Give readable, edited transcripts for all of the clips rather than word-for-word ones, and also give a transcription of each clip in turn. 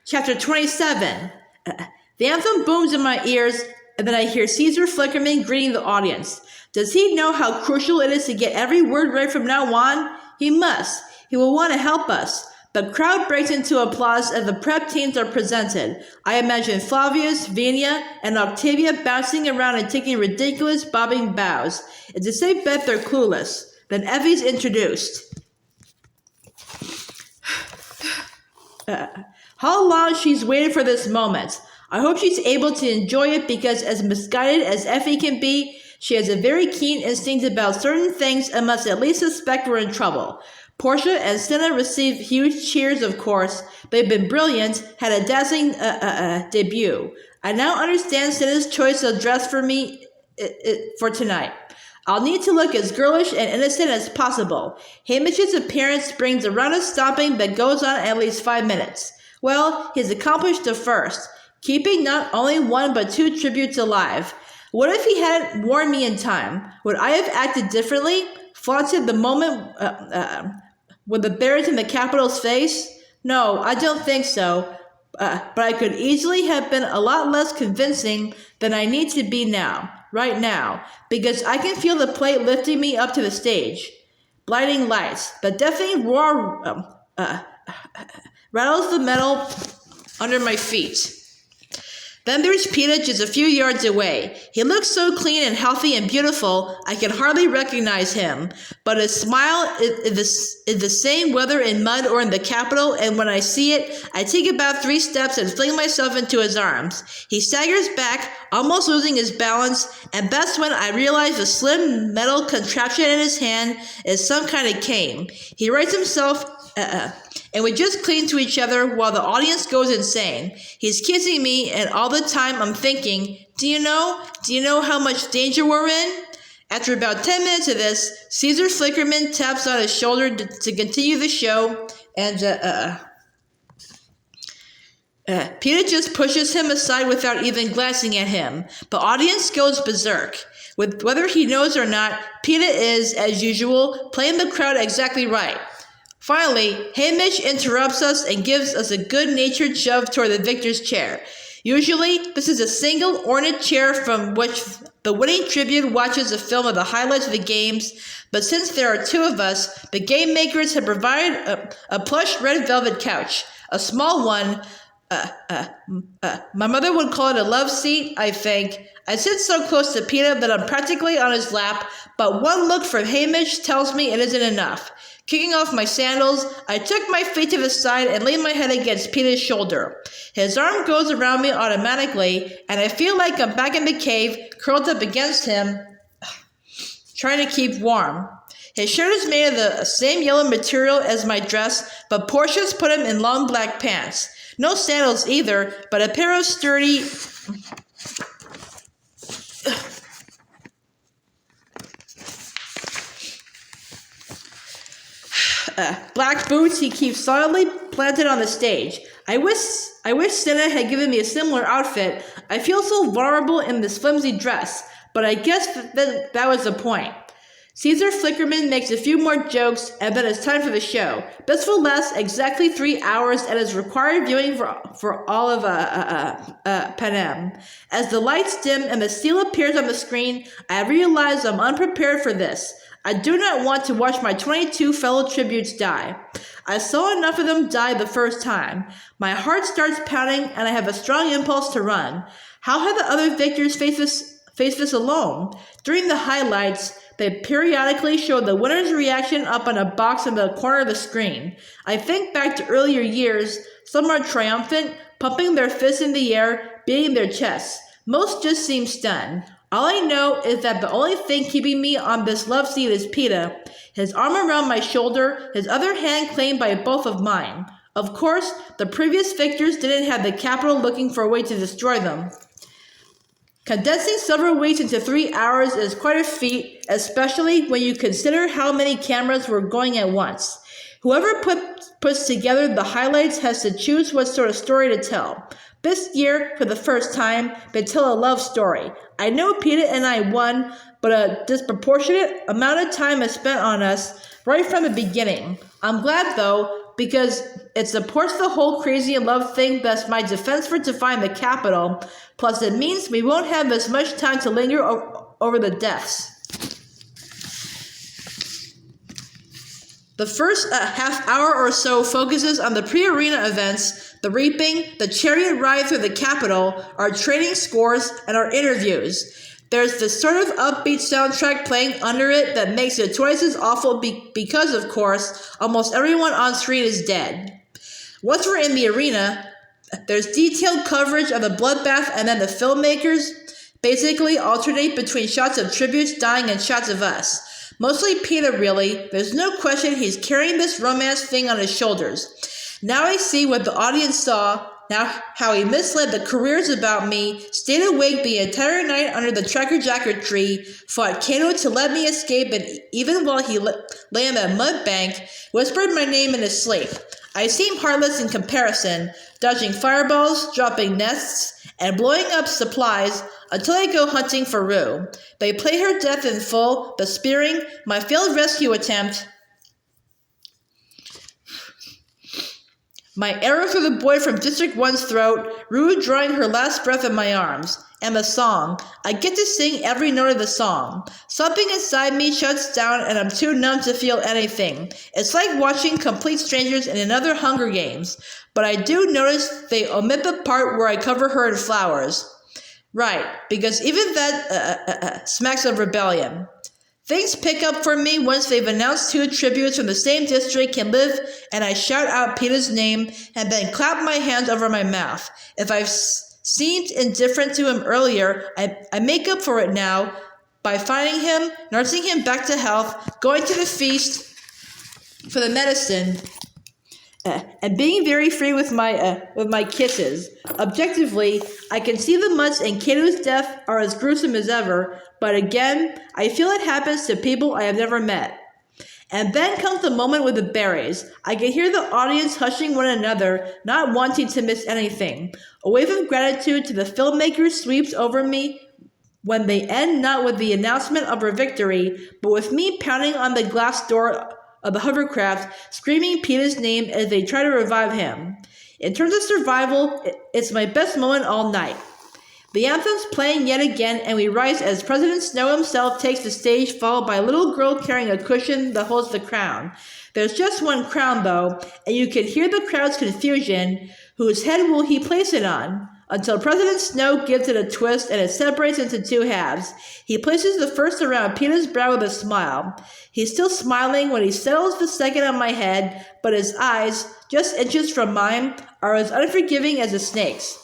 Chapter 27. The anthem booms in my ears, and then I hear Caesar Flickerman greeting the audience. Does he know how crucial it is to get every word right from now on? He must. He will want to help us. The crowd breaks into applause as the prep teams are presented. I imagine Flavius, Vania, and Octavia bouncing around and taking ridiculous bobbing bows. It's a safe bet they're clueless. Then Effie's introduced. How long she's waited for this moment. I hope she's able to enjoy it because as misguided as Effie can be, she has a very keen instinct about certain things and must at least suspect we're in trouble. Portia and Senna received huge cheers, of course. They've been brilliant, had a dazzling debut. I now understand Senna's choice of dress for me for tonight. I'll need to look as girlish and innocent as possible. Hamish's appearance brings a round of stomping that goes on at least 5 minutes. Well, he's accomplished the first, keeping not only one but 2 tributes alive. What if he hadn't warned me in time? Would I have acted differently? Flaunted the moment with the berries in the Capitol's face? No, I don't think so. But I could easily have been a lot less convincing than I need to be now, right now, because I can feel the plate lifting me up to the stage. Blinding lights, the deafening roar rattles the metal under my feet. Then there's Peter just a few yards away. He looks so clean and healthy and beautiful, I can hardly recognize him. But his smile is the same whether in mud or in the Capitol, and when I see it, I take about 3 steps and fling myself into his arms. He staggers back, almost losing his balance, and that's when I realize the slim metal contraption in his hand is some kind of cane. He rights himself, and we just cling to each other while the audience goes insane. He's kissing me, and all the time I'm thinking, do you know how much danger we're in? After about 10 minutes of this, Caesar Flickerman taps on his shoulder to continue the show, and Peter just pushes him aside without even glancing at him. The audience goes berserk. With whether he knows or not, Peter is, as usual, playing the crowd exactly right. Finally, Hamish interrupts us and gives us a good-natured shove toward the victor's chair. Usually, this is a single ornate chair from which the winning tribute watches a film of the highlights of the games, but since there are 2 of us, the game makers have provided a plush red velvet couch, a small one. My mother would call it a love seat, I think. I sit so close to Peter that I'm practically on his lap, but one look from Hamish tells me it isn't enough. Kicking off my sandals, I took my feet to the side and laid my head against Peter's shoulder. His arm goes around me automatically, and I feel like I'm back in the cave, curled up against him, trying to keep warm. His shirt is made of the same yellow material as my dress, but Portia's put him in long black pants. No sandals either, but a pair of sturdy black boots he keeps solidly planted on the stage. I wish Senna had given me a similar outfit. I feel so vulnerable in this flimsy dress, but I guess that was the point. Caesar Flickerman makes a few more jokes, and then it's time for the show. This will last exactly 3 hours and is required viewing for all of Panem. As the lights dim and the seal appears on the screen, I realize I'm unprepared for this. I do not want to watch my 22 fellow tributes die. I saw enough of them die the first time. My heart starts pounding, and I have a strong impulse to run. How have the other victors faced this alone? During the highlights, they periodically show the winner's reaction up on a box in the corner of the screen. I think back to earlier years. Some are triumphant, pumping their fists in the air, beating their chests. Most just seem stunned. All I know is that the only thing keeping me on this love seat is Peter, his arm around my shoulder, his other hand claimed by both of mine. Of course, the previous victors didn't have the Capitol looking for a way to destroy them. Condensing several weeks into 3 hours is quite a feat, especially when you consider how many cameras were going at once. Whoever puts together the highlights has to choose what sort of story to tell. This year, for the first time, they tell a love story. I know Peter and I won, but a disproportionate amount of time is spent on us right from the beginning. I'm glad, though, because it supports the whole crazy in love thing. That's my defense for defying the capital. Plus, it means we won't have as much time to linger over the deaths. The first half hour or so focuses on the pre-arena events, the reaping, the chariot ride through the capital, our training scores, and our interviews. There's this sort of upbeat soundtrack playing under it that makes it twice as awful because, of course, almost everyone on screen is dead. Once we're in the arena, there's detailed coverage of the bloodbath, and then the filmmakers basically alternate between shots of tributes dying and shots of us. Mostly Peeta, really. There's no question he's carrying this romance thing on his shoulders. Now I see what the audience saw, now how he misled the careers about me, stayed awake the entire night under the Tracker Jacker tree, fought Kano to let me escape, and even while he lay on that mud bank, whispered my name in his sleep. I seem heartless in comparison, dodging fireballs, dropping nests, and blowing up supplies until I go hunting for Rue. They play her death in full, the spearing, my failed rescue attempt, my arrow through the boy from District 1's throat, Rue drawing her last breath in my arms. And the song. I get to sing every note of the song. Something inside me shuts down and I'm too numb to feel anything. It's like watching complete strangers in another Hunger Games. But I do notice they omit the part where I cover her in flowers. Right, because even that smacks of rebellion. Things pick up for me once they've announced 2 tributes from the same district can live, and I shout out Peeta's name and then clap my hands over my mouth. If I've seemed indifferent to him earlier, I make up for it now by finding him, nursing him back to health, going to the feast for the medicine, and being very free with my kisses. Objectively, I can see the mutts and Kato's death are as gruesome as ever, but again, I feel it happens to people I have never met. And then comes the moment with the berries. I can hear the audience hushing one another, not wanting to miss anything. A wave of gratitude to the filmmakers sweeps over me when they end not with the announcement of our victory, but with me pounding on the glass door of the hovercraft, screaming Peeta's name as they try to revive him. In terms of survival, it's my best moment all night. The anthem's playing yet again, and we rise as President Snow himself takes the stage, followed by a little girl carrying a cushion that holds the crown. There's just one crown, though, and you can hear the crowd's confusion. Whose head will he place it on? Until President Snow gives it a twist, and it separates into 2 halves. He places the first around Peeta's brow with a smile. He's still smiling when he settles the second on my head, but his eyes, just inches from mine, are as unforgiving as a snake's.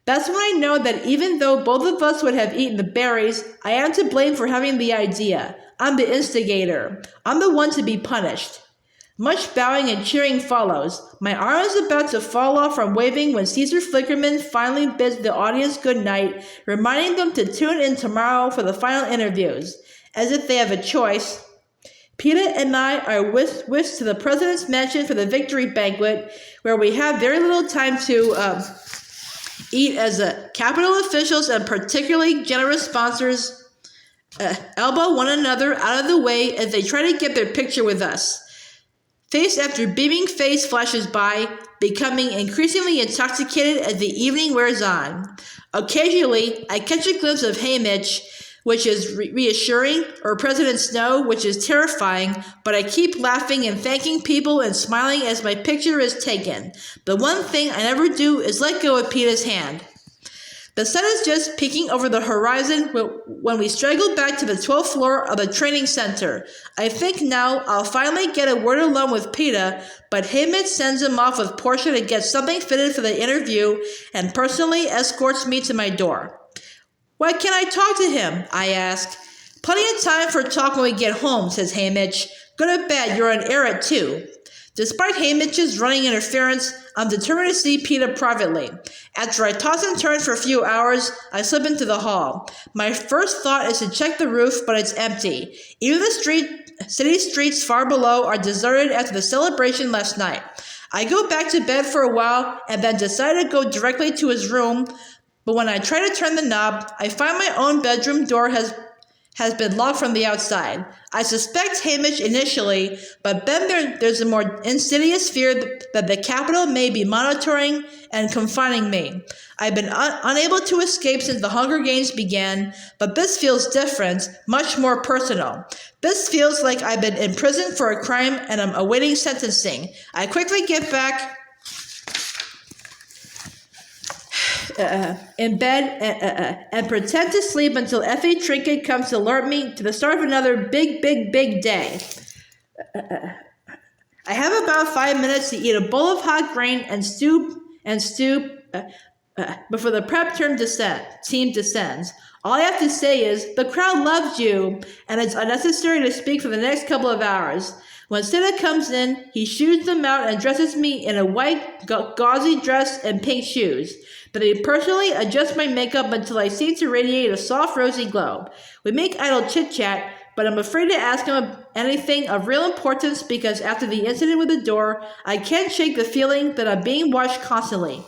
That's when I know that even though both of us would have eaten the berries, I am to blame for having the idea. I'm the instigator. I'm the one to be punished. Much bowing and cheering follows. My arm is about to fall off from waving when Caesar Flickerman finally bids the audience good night, reminding them to tune in tomorrow for the final interviews. As if they have a choice. Peeta and I are whisked to the president's mansion for the victory banquet, where we have very little time to eat as capital officials and particularly generous sponsors elbow one another out of the way as they try to get their picture with us. Face after beaming face flashes by, becoming increasingly intoxicated as the evening wears on. Occasionally, I catch a glimpse of Hey Mitch, which is reassuring, or President Snow, which is terrifying, but I keep laughing and thanking people and smiling as my picture is taken. The one thing I never do is let go of Peeta's hand. The sun is just peeking over the horizon when we straggle back to the 12th floor of the training center. I think now I'll finally get a word alone with Peeta, but Haymitch sends him off with Portia to get something fitted for the interview and personally escorts me to my door. Why can't I talk to him? I ask. Plenty of time for talk when we get home, says Haymitch. Good or bad, you're on air at 2. Despite Haymitch's running interference, I'm determined to see Peeta privately. After I toss and turn for a few hours, I slip into the hall. My first thought is to check the roof, but it's empty. Even the city streets far below are deserted after the celebration last night. I go back to bed for a while and then decide to go directly to his room, but when I try to turn the knob, I find my own bedroom door has has been locked from the outside. I suspect Hamish initially, but then there's a more insidious fear that the Capitol may be monitoring and confining me. I've been unable to escape since the Hunger Games began, but this feels different, much more personal. This feels like I've been in prison for a crime and I'm awaiting sentencing. I quickly get back in bed and pretend to sleep until Effie Trinket comes to alert me to the start of another big day. I have about 5 minutes to eat a bowl of hot grain and stew before the prep team descends. All I have to say is, the crowd loves you, and it's unnecessary to speak for the next couple of hours. When Cinna comes in, he shoos them out and dresses me in a white, gauzy dress and pink shoes. Then he personally adjusts my makeup until I seem to radiate a soft, rosy glow. We make idle chit-chat, but I'm afraid to ask him anything of real importance because after the incident with the door, I can't shake the feeling that I'm being watched constantly.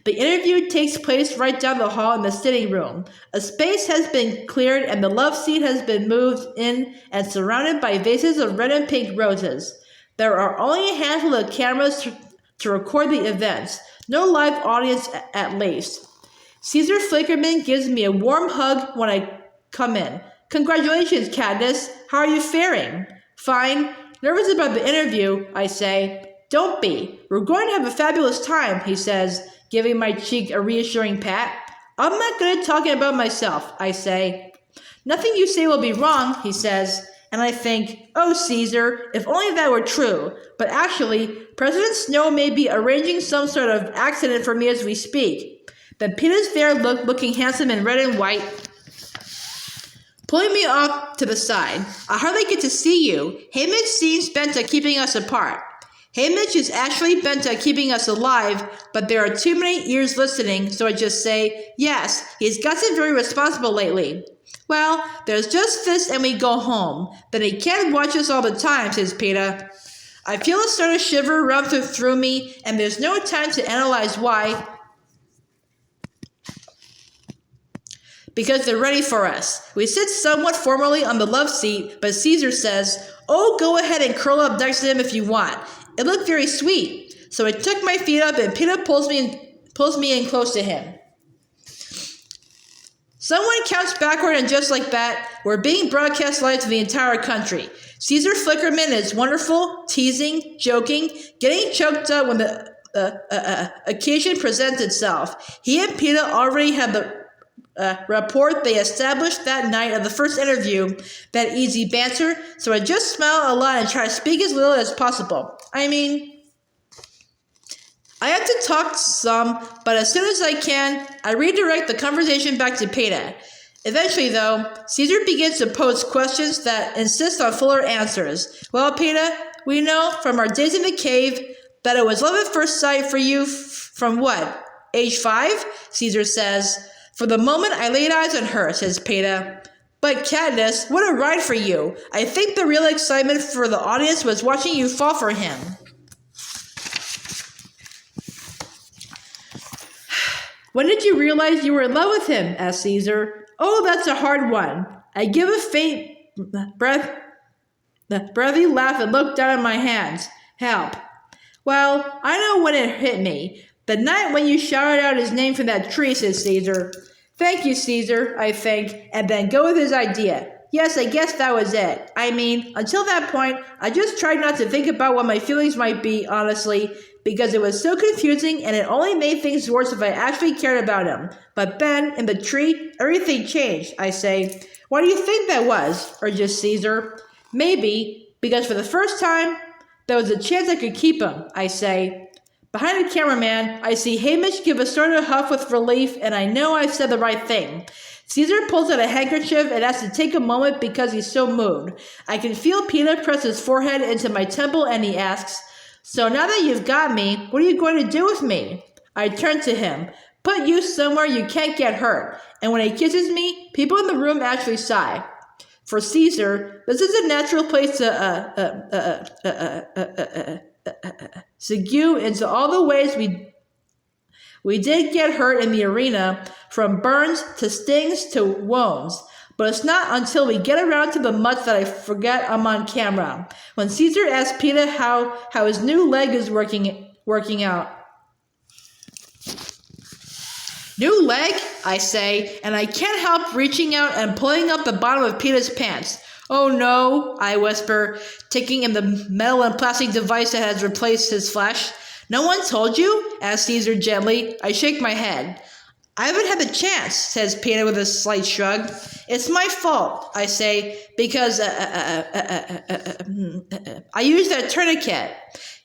The interview takes place right down the hall in the sitting room. A space has been cleared and the love seat has been moved in and surrounded by vases of red and pink roses. There are only a handful of cameras to record the events. No live audience at least. Caesar Flickerman gives me a warm hug when I come in. Congratulations, Katniss. How are you faring? Fine. Nervous about the interview, I say. Don't be. We're going to have a fabulous time, he says, giving my cheek a reassuring pat. I'm not good at talking about myself, I say. Nothing you say will be wrong, he says. And I think, oh, Caesar, if only that were true. But actually, President Snow may be arranging some sort of accident for me as we speak. Then Peeta's there looking handsome in red and white, pulling me off to the side. I hardly get to see you. Hamish seems bent on keeping us apart. Hamish is actually bent on keeping us alive, but there are too many ears listening, so I just say, yes, he's gotten very responsible lately. Well, there's just this and we go home. Then he can't watch us all the time, says Peeta. I feel a sort of shiver run through me, and there's no time to analyze why. Because they're ready for us. We sit somewhat formally on the love seat, but Caesar says, oh, go ahead and curl up next to him if you want. It looked very sweet. So I took my feet up and Peeta pulls me in close to him. Someone counts backward, and just like that, we're being broadcast live to the entire country. Caesar Flickerman is wonderful, teasing, joking, getting choked up when the occasion presents itself. He and Peeta already had the rapport they established that night of the first interview, that easy banter, so I just smile a lot and try to speak as little as possible. I mean, I have to talk some, but as soon as I can, I redirect the conversation back to Peeta. Eventually, though, Caesar begins to pose questions that insist on fuller answers. Well, Peeta, we know from our days in the cave that it was love at first sight for you from what, age 5? Caesar says. For the moment I laid eyes on her, says Peeta. But Katniss, what a ride for you. I think the real excitement for the audience was watching you fall for him. When did you realize you were in love with him? Asked Caesar. Oh, that's a hard one. I give a faint breathy laugh and look down at my hands. Help. Well, I know when it hit me. The night when you shouted out his name from that tree, says Caesar. Thank you, Caesar, I think, and then go with his idea. Yes, I guess that was it. I mean, until that point, I just tried not to think about what my feelings might be, honestly, because it was so confusing and it only made things worse if I actually cared about him. But then, in the tree, everything changed, I say. Why do you think that was? Urges Caesar. Maybe, because for the first time, there was a chance I could keep him, I say. Behind the cameraman, I see Hamish give a sort of huff with relief, and I know I've said the right thing. Caesar pulls out a handkerchief and has to take a moment because he's so moved. I can feel Peeta press his forehead into my temple, and he asks, So now that you've got me, what are you going to do with me? I turn to him. Put you somewhere you can't get hurt. And when he kisses me, people in the room actually sigh. For Caesar, this is a natural place to segue into all the ways we did get hurt in the arena, from burns to stings to wounds. But it's not until we get around to the mutts that I forget I'm on camera. When Caesar asks Peeta how his new leg is working out. New leg, I say, and I can't help reaching out and pulling up the bottom of Peeta's pants. Oh no, I whisper, taking in the metal and plastic device that has replaced his flesh. No one told you? Asks Caesar gently. I shake my head. I haven't had the chance, says Peeta with a slight shrug. It's my fault, I say, because I used that tourniquet.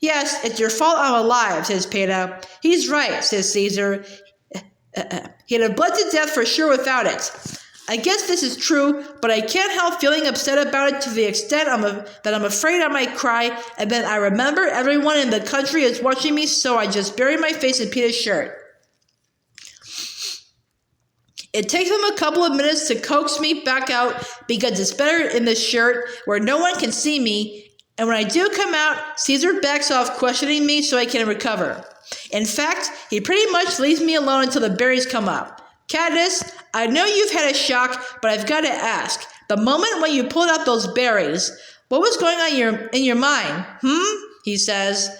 Yes, it's your fault I'm alive, says Peeta. He's right, says Caesar. He'd have bled to death for sure without it. I guess this is true, but I can't help feeling upset about it to the extent that I'm afraid I might cry, and then I remember everyone in the country is watching me, so I just bury my face in Peeta's shirt. It takes him a couple of minutes to coax me back out because it's better in this shirt where no one can see me, and when I do come out, Caesar backs off questioning me so I can recover. In fact, he pretty much leaves me alone until the berries come up. Katniss, I know you've had a shock, but I've got to ask. The moment when you pulled out those berries, what was going on in your mind? He says.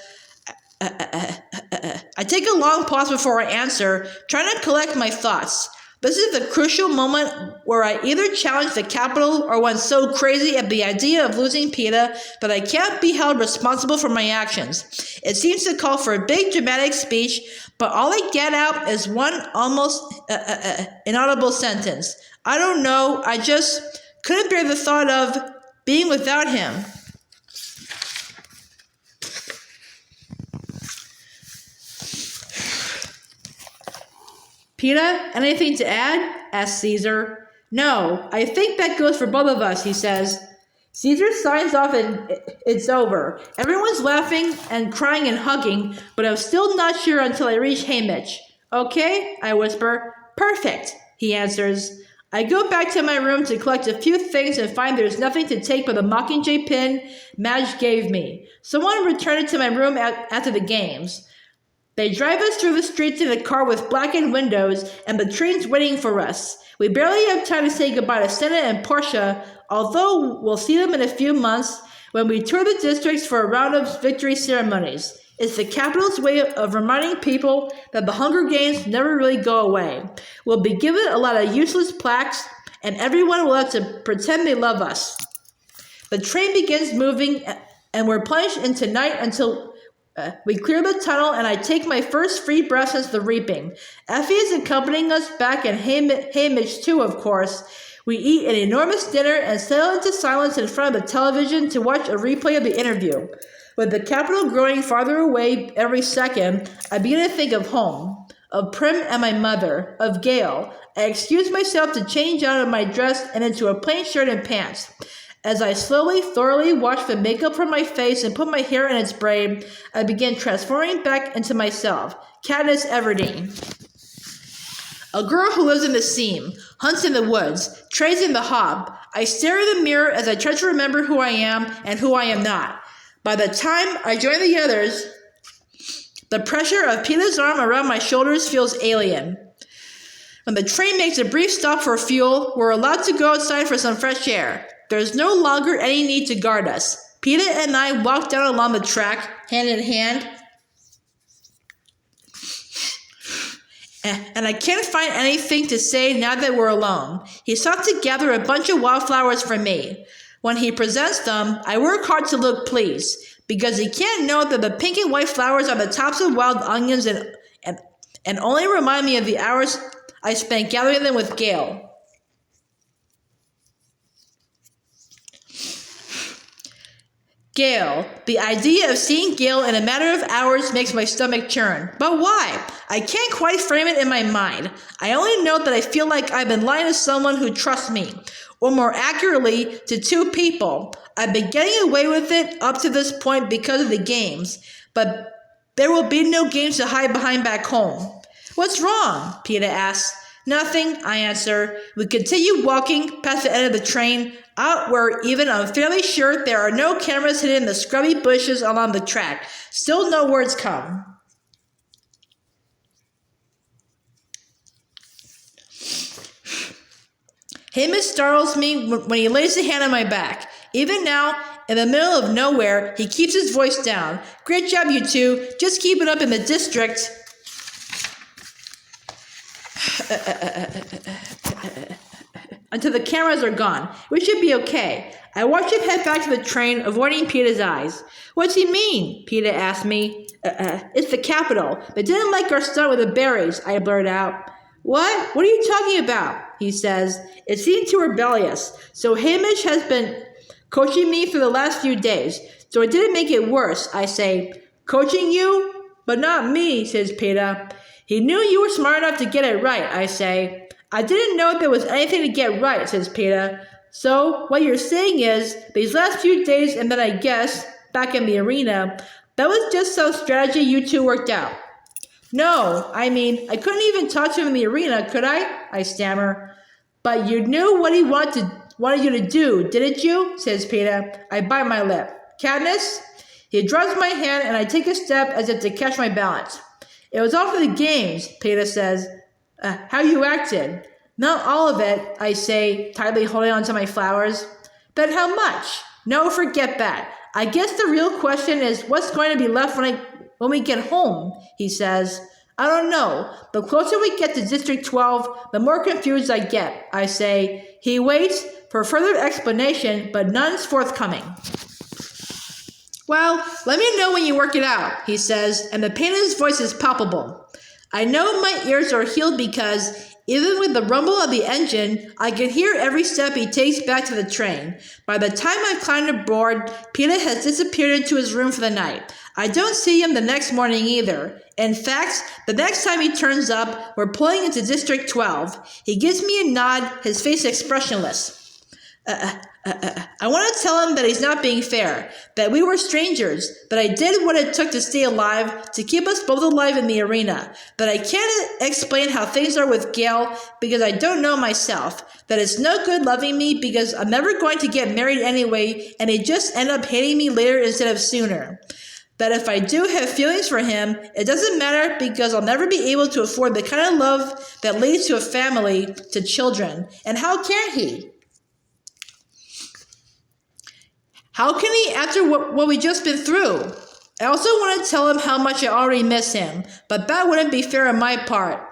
I take a long pause before I answer, trying to collect my thoughts. This is the crucial moment where I either challenge the Capitol or went so crazy at the idea of losing Peeta that I can't be held responsible for my actions. It seems to call for a big dramatic speech, but all I get out is one almost inaudible sentence. I don't know, I just couldn't bear the thought of being without him. Peeta, anything to add? Asks Caesar. No, I think that goes for both of us, he says. Caesar signs off and it's over. Everyone's laughing and crying and hugging, but I'm still not sure until I reach Haymitch. Okay, I whisper. Perfect, he answers. I go back to my room to collect a few things and find there's nothing to take but the Mockingjay pin Madge gave me. Someone returned it to my room after the games. They drive us through the streets in a car with blackened windows, and the train's waiting for us. We barely have time to say goodbye to Senna and Portia, although we'll see them in a few months when we tour the districts for a round of victory ceremonies. It's the Capitol's way of reminding people that the Hunger Games never really go away. We'll be given a lot of useless plaques, and everyone will have to pretend they love us. The train begins moving, and we're plunged into night until we clear the tunnel, and I take my first free breath since the reaping. Effie is accompanying us back, and Haymitch too, of course. We eat an enormous dinner and settle into silence in front of the television to watch a replay of the interview. With the Capitol growing farther away every second, I begin to think of home, of Prim and my mother, of Gale. I excuse myself to change out of my dress and into a plain shirt and pants. As I thoroughly wash the makeup from my face and put my hair in its braid, I begin transforming back into myself, Katniss Everdeen. A girl who lives in the seam, hunts in the woods, trades in the hob. I stare in the mirror as I try to remember who I am and who I am not. By the time I join the others, the pressure of Peeta's arm around my shoulders feels alien. When the train makes a brief stop for fuel, we're allowed to go outside for some fresh air. There's no longer any need to guard us. Peeta and I walk down along the track, hand in hand, and I can't find anything to say now that we're alone. He sought to gather a bunch of wildflowers for me. When he presents them, I work hard to look pleased, because he can't know that the pink and white flowers are the tops of wild onions and only remind me of the hours I spent gathering them with Gale. Gale. The idea of seeing Gale in a matter of hours makes my stomach churn. But why? I can't quite frame it in my mind. I only know that I feel like I've been lying to someone who trusts me. Or more accurately, to two people. I've been getting away with it up to this point because of the games. But there will be no games to hide behind back home. What's wrong? Peeta asks. Nothing, I answer. We continue walking past the end of the train, out where even I'm fairly sure there are no cameras hidden in the scrubby bushes along the track. Still no words come. Hamish startles me when he lays a hand on my back. Even now, in the middle of nowhere, he keeps his voice down. Great job, you two. Just keep it up in the district. Until the cameras are gone. We should be okay. I watch him head back to the train, avoiding Peeta's eyes. What's he mean? Peeta asked me. It's the capital. They didn't like our stunt with the berries, I blurt out. What? What are you talking about? He says. It seemed too rebellious. So Hamish has been coaching me for the last few days. So it didn't make it worse, I say. Coaching you? But not me, says Peeta. He knew you were smart enough to get it right, I say. I didn't know there was anything to get right, says Peeta. So, what you're saying is, these last few days and then I guess, back in the arena, that was just some strategy you two worked out. No, I mean, I couldn't even talk to him in the arena, could I? I stammer. But you knew what he wanted you to do, didn't you? Says Peeta. I bite my lip. Katniss? He draws my hand and I take a step as if to catch my balance. It was all for the games, Peeta says. How you acted. Not all of it, I say, tightly holding on to my flowers. But how much? No, forget that. I guess the real question is what's going to be left when we get home, he says. I don't know. The closer we get to District 12, the more confused I get, I say. He waits for further explanation, but none's forthcoming. Well, let me know when you work it out, he says, and the pain in his voice is palpable. I know my ears are healed because, even with the rumble of the engine, I can hear every step he takes back to the train. By the time I've climbed aboard, Peeta has disappeared into his room for the night. I don't see him the next morning either. In fact, the next time he turns up, we're pulling into District 12. He gives me a nod, his face expressionless. I want to tell him that he's not being fair, that we were strangers, but I did what it took to stay alive, to keep us both alive in the arena. But I can't explain how things are with Gale because I don't know myself, that it's no good loving me because I'm never going to get married anyway, and he'd just end up hating me later instead of sooner. That if I do have feelings for him, it doesn't matter because I'll never be able to afford the kind of love that leads to a family, to children. And how can he? How can he after what we just been through? I also want to tell him how much I already miss him, but that wouldn't be fair on my part.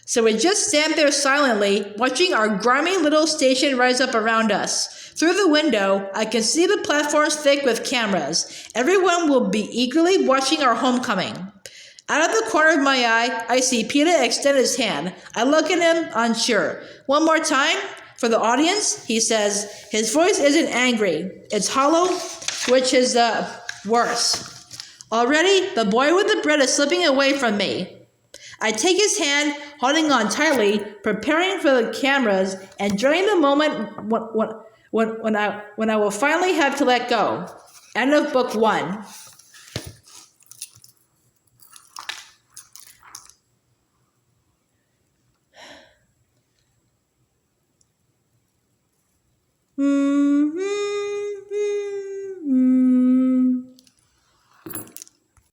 So we just stand there silently, watching our grimy little station rise up around us. Through the window, I can see the platforms thick with cameras. Everyone will be eagerly watching our homecoming. Out of the corner of my eye, I see Peeta extend his hand. I look at him, unsure. One more time? For the audience, he says. His voice isn't angry. It's hollow, which is worse. Already, the boy with the bread is slipping away from me. I take his hand, holding on tightly, preparing for the cameras, and during the moment when I will finally have to let go. End of Book 1.